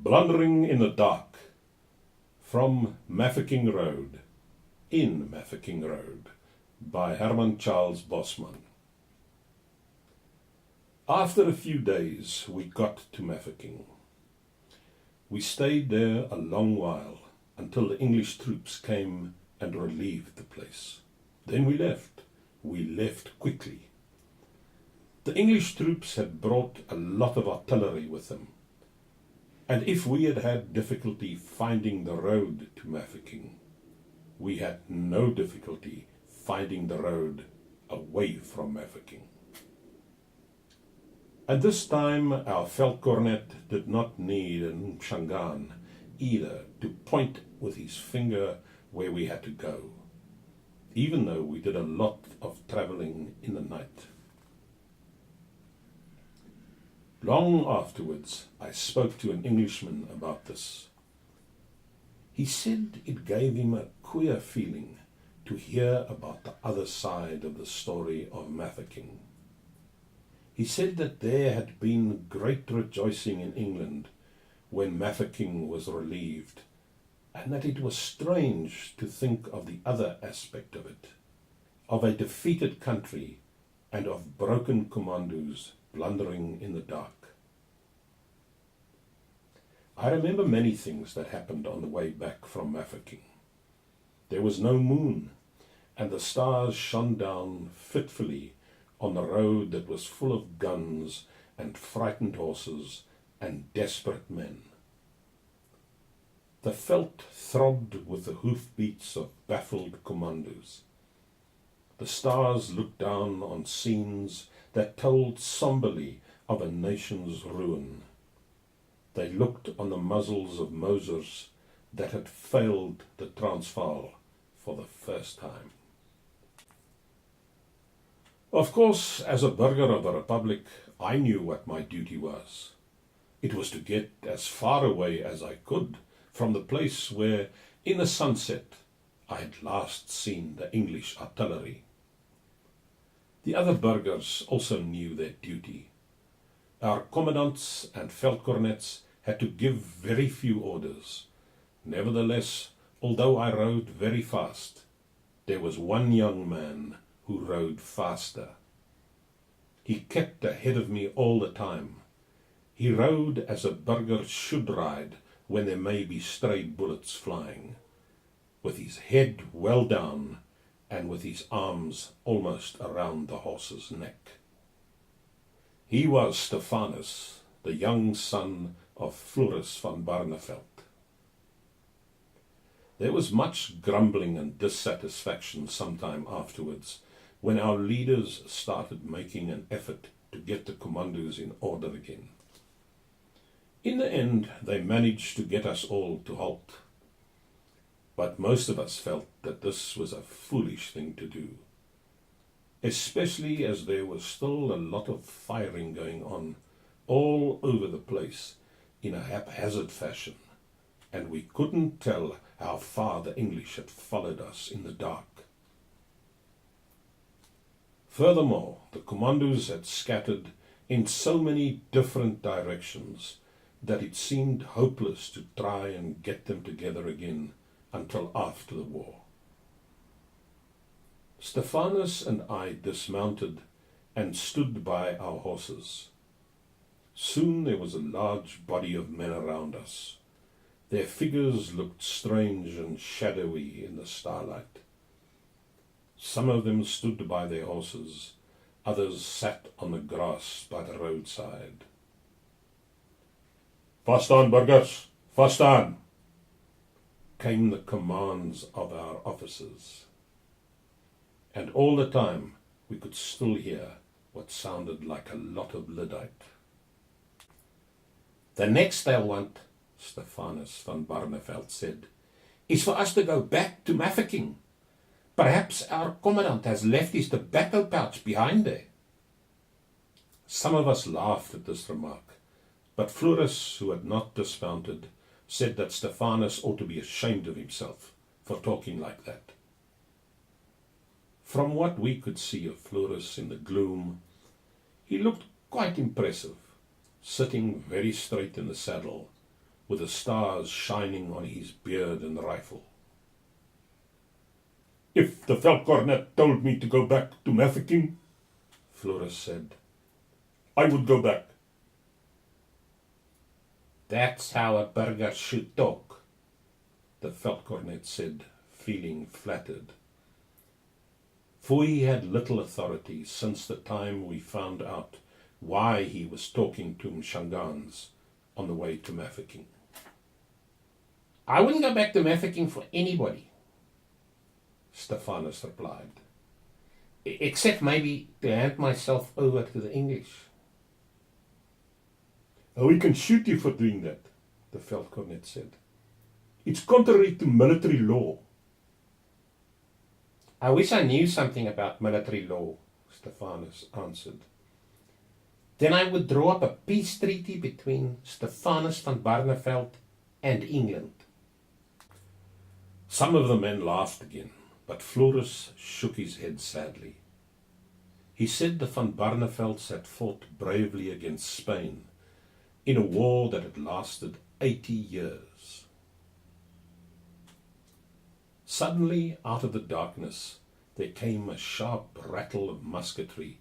Blundering in the Dark, from Mafeking Road, in Mafeking Road, by Herman Bosman. After a few days, we got to Mafeking. We stayed there a long while, until the English troops came and relieved the place. Then we left. We left quickly. The English troops had brought a lot of artillery with them, and if we had had difficulty finding the road to Mafeking, we had no difficulty finding the road away from Mafeking. At this time, our veldkornet did not need a Mshangan either to point with his finger where we had to go, even though we did a lot of traveling in the night. Long afterwards, I spoke to an Englishman about this. He said it gave him a queer feeling to hear about the other side of the story of Mafeking. He said that there had been great rejoicing in England when Mafeking was relieved, and that it was strange to think of the other aspect of it, of a defeated country and of broken commandos blundering in the dark. I remember many things that happened on the way back from Mafeking. There was no moon, and the stars shone down fitfully on the road that was full of guns and frightened horses and desperate men. The veldt throbbed with the hoofbeats of baffled commandos. The stars looked down on scenes that told somberly of a nation's ruin. They looked on the muzzles of Mosers that had failed the Transvaal for the first time. Of course, as a burger of the Republic, I knew what my duty was. It was to get as far away as I could from the place where, in the sunset, I had last seen the English artillery. The other burgers also knew their duty. Our commandants and veldkornets had to give very few orders. Nevertheless, although I rode very fast, there was one young man who rode faster. He kept ahead of me all the time. He rode as a burger should ride when there may be stray bullets flying, with his head well down and with his arms almost around the horse's neck. He was Stephanus, the young son of Floris van Barneveld. There was much grumbling and dissatisfaction sometime afterwards when our leaders started making an effort to get the commandos in order again. In the end, they managed to get us all to halt, but most of us felt that this was a foolish thing to do, especially as there was still a lot of firing going on all over the place in a haphazard fashion, and we couldn't tell how far the English had followed us in the dark. Furthermore, the commandos had scattered in so many different directions that it seemed hopeless to try and get them together again until after the war. Stephanus and I dismounted and stood by our horses. Soon there was a large body of men around us. Their figures looked strange and shadowy in the starlight. Some of them stood by their horses, others sat on the grass by the roadside. "Vaststaan, burgers, vaststaan," came the commands of our officers. And all the time we could still hear what sounded like a lot of lyddite. "The next they'll want," Stephanus van Barneveld said, "is for us to go back to Mafeking. Perhaps our commandant has left his tobacco pouch behind there." Some of us laughed at this remark, but Floris, who had not dismounted, said that Stephanus ought to be ashamed of himself for talking like that. From what we could see of Floris in the gloom, he looked quite impressive, sitting very straight in the saddle, with the stars shining on his beard and rifle. "If the veldkornet told me to go back to Mafeking," Floris said, "I would go back." "That's how a burger should talk," the veldkornet said, feeling flattered. For he had little authority since the time we found out why he was talking to Mshangans on the way to Mafeking. "I wouldn't go back to Mafeking for anybody," Stephanus replied, "except maybe to hand myself over to the English." "Oh, we can shoot you for doing that," the veldkornet said. "It's contrary to military law." "I wish I knew something about military law," Stephanus answered. "Then I would draw up a peace treaty between Stephanus van Barneveld and England." Some of the men laughed again, but Floris shook his head sadly. He said the van Barnevelds had fought bravely against Spain in a war that had lasted 80 years. Suddenly, out of the darkness, there came a sharp rattle of musketry,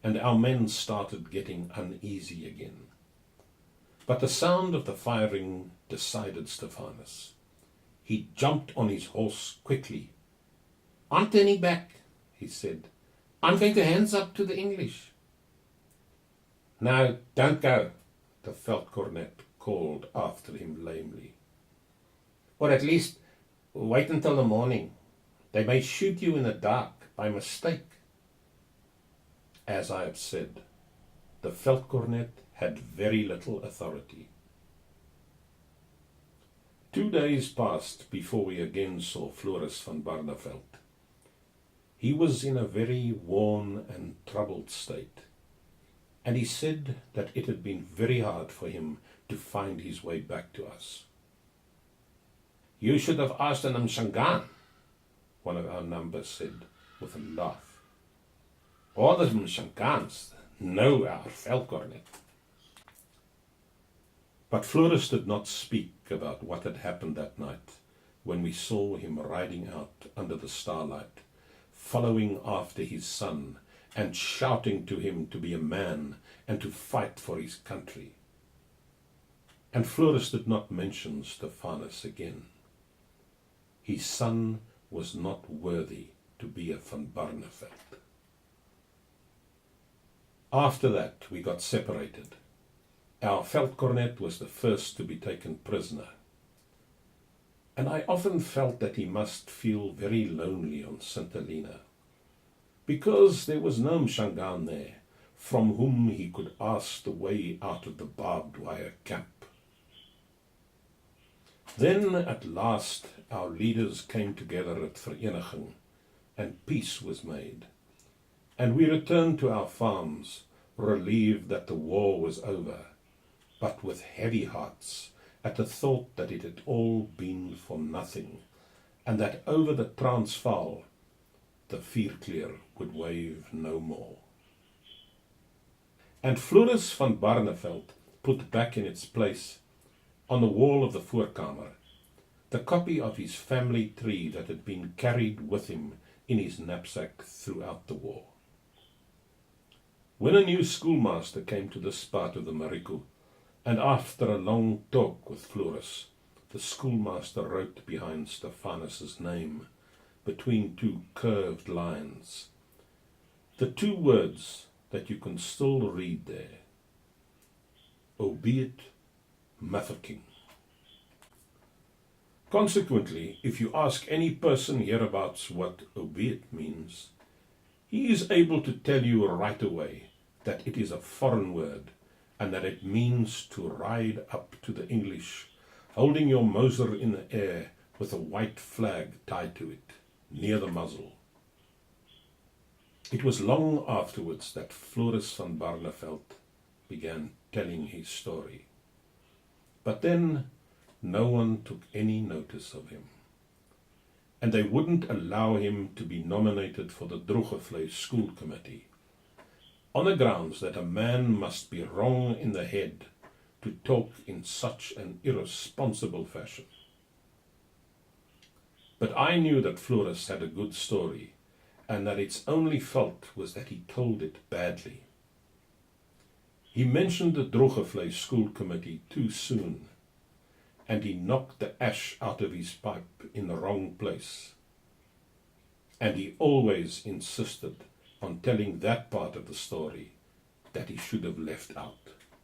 and our men started getting uneasy again. But the sound of the firing decided Stephanus. He jumped on his horse quickly. "I'm turning back," he said. "I'm going to hands up to the English." "No, don't go," the veldkornet called after him lamely. "Or at least wait until the morning. They may shoot you in the dark by mistake." As I have said, the veldkornet had very little authority. 2 days passed before we again saw Floris van Barneveld. He was in a very worn and troubled state, and he said that it had been very hard for him to find his way back to us. "You should have asked an Mshangan," one of our number said with a laugh. "All the Mshangans know our veldkornet." But Floris did not speak about what had happened that night when we saw him riding out under the starlight, following after his son and shouting to him to be a man and to fight for his country. And Floris did not mention Stephanus again. His son was not worthy to be a van Barneveld. After that we got separated. Our veldkornet was the first to be taken prisoner, and I often felt that he must feel very lonely on St. Helena, because there was no Mshangan there from whom he could ask the way out of the barbed wire camp. Then at last our leaders came together at Vereniging, and peace was made, and we returned to our farms, relieved that the war was over, but with heavy hearts at the thought that it had all been for nothing, and that over the Transvaal the Vierkleur would wave no more. And Floris van Barneveld put back in its place, on the wall of the voorkamer, the copy of his family tree that had been carried with him in his knapsack throughout the war. When a new schoolmaster came to this part of the Mariku, and after a long talk with Floris, the schoolmaster wrote behind Stephanus's name, between 2 curved lines, the 2 words that you can still read there: "Albeit Mafeking." Consequently, if you ask any person hereabouts what "albeit" means, he is able to tell you right away that it is a foreign word, and that it means to ride up to the English, holding your Moser in the air with a white flag tied to it, near the muzzle. It was long afterwards that Floris van Barneveld began telling his story. But then no one took any notice of him, and they wouldn't allow him to be nominated for the Droegevlei school committee, on the grounds that a man must be wrong in the head to talk in such an irresponsible fashion. But I knew that Floris had a good story, and that its only fault was that he told it badly. He mentioned the Droogevlei school committee too soon, and he knocked the ash out of his pipe in the wrong place. And he always insisted on telling that part of the story that he should have left out.